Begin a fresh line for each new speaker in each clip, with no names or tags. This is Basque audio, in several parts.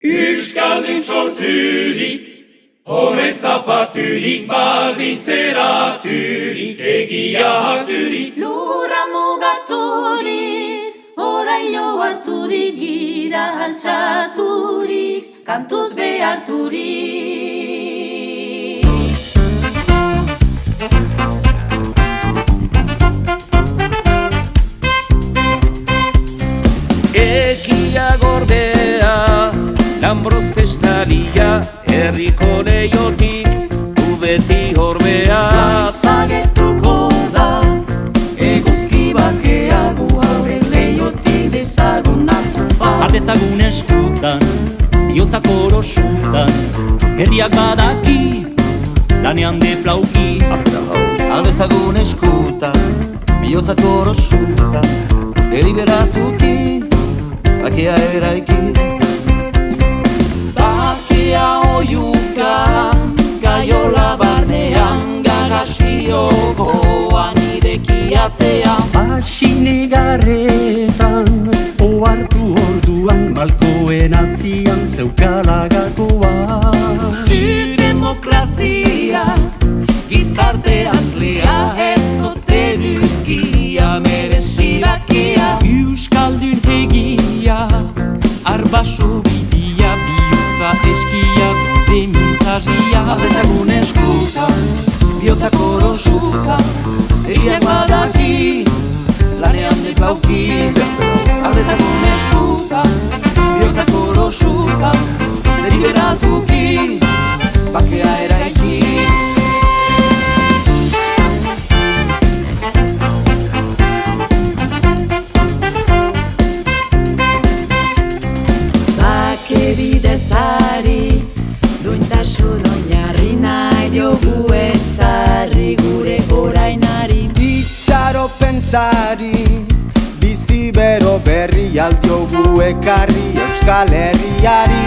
Euskaldun sorturik, horren zapaturik, bardin zeraturik, egia harturik.
Lurra mugaturik, oraino harturik, gira altxaturik, kantuz beharturik.
Egia gordea, Lambroz estalia, herriko leiotik, du beti horbea.
Zagertuko da, eguzki bakea, gu hauren leiotik dezagun hartu fa.
Ardezagun eskutan, bihotzak orosutan, herriak badaki, lanean deplauki.
Ardezagun eskutan, bihotzak orosutan, deliberatuki, bakea eraiki.
Bakea oiukan, gaiola barnean, garrasio goan irekiatean.
Asinegarretan, ohartu orduan, balkoen atzian zeukalagakoa.
Zu demokrazia, gizarte azlea, ezoterukia, merezi bakea.
Euskaldun egia, arbaso bidia, bihotza eskia, gure mintzarria.
Ardezagun eskutan, bihotzak orosutan, herriak badaki, lanean deplauki. Ardezagun eskutan, bihotzak orosutan, deliberatuki, bakea eraiki.
Bake bidezari, duintasun oinarri nahi diogu ezarri gure orainari.
Itxaro pensari, bizi bero berri aldiogu ekarri Euskal Herriari.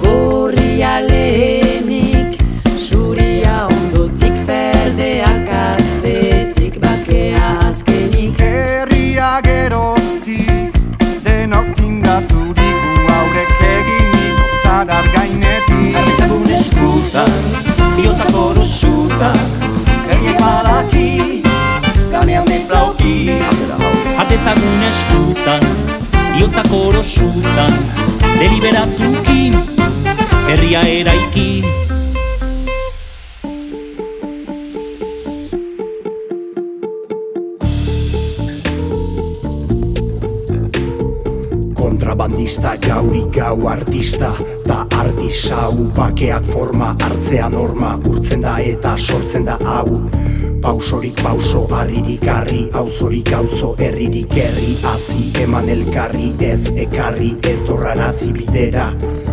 Gorria lehenik, zuria ondotik, berdeak atzetik, bakea azkenik.
Herria geroztik, denok tindaturik, gu haurek eginik, zadar gainetik.
Ardezagun eskutan, bihotzak orosutan, herriak badaki, lanean deplauki.
Ardezagun eskutan, bihotzak orosutan, deliberatuki, herria eraiki.
Kontrabandista, gauri gau artista, da artisau, bakeak forma, hartzea norma, urtzen da eta sortzen da hau. Pausorik pauso, harririk harri, auzorik auzo, herririk herri, hazi eman elkarri, ez ekarri, etorran hazi bidera,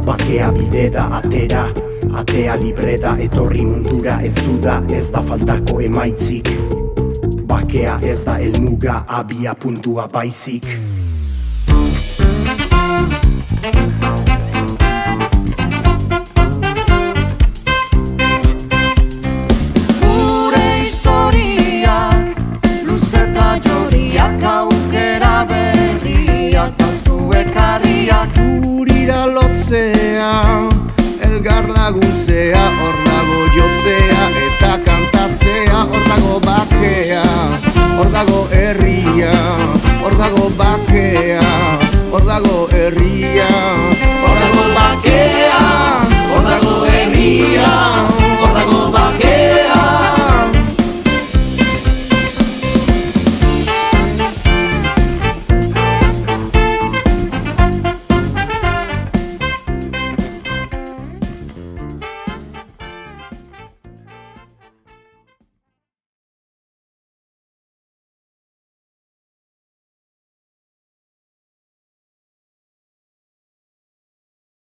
bakea bide da atera, atea libre da, etorri mundura ez duda, ez da faltako emaitzik. Bakea ez da helmuga, abia puntua baizik.
Gure historiak, luzeta joriak, aukera berriak, dauzku ekarriak. Gurira lotzea, elgar laguntzea, hor dago jotzea eta kantatzea. Hor dago bakea, hor dago herria, hor dago bakea, hor dago herria.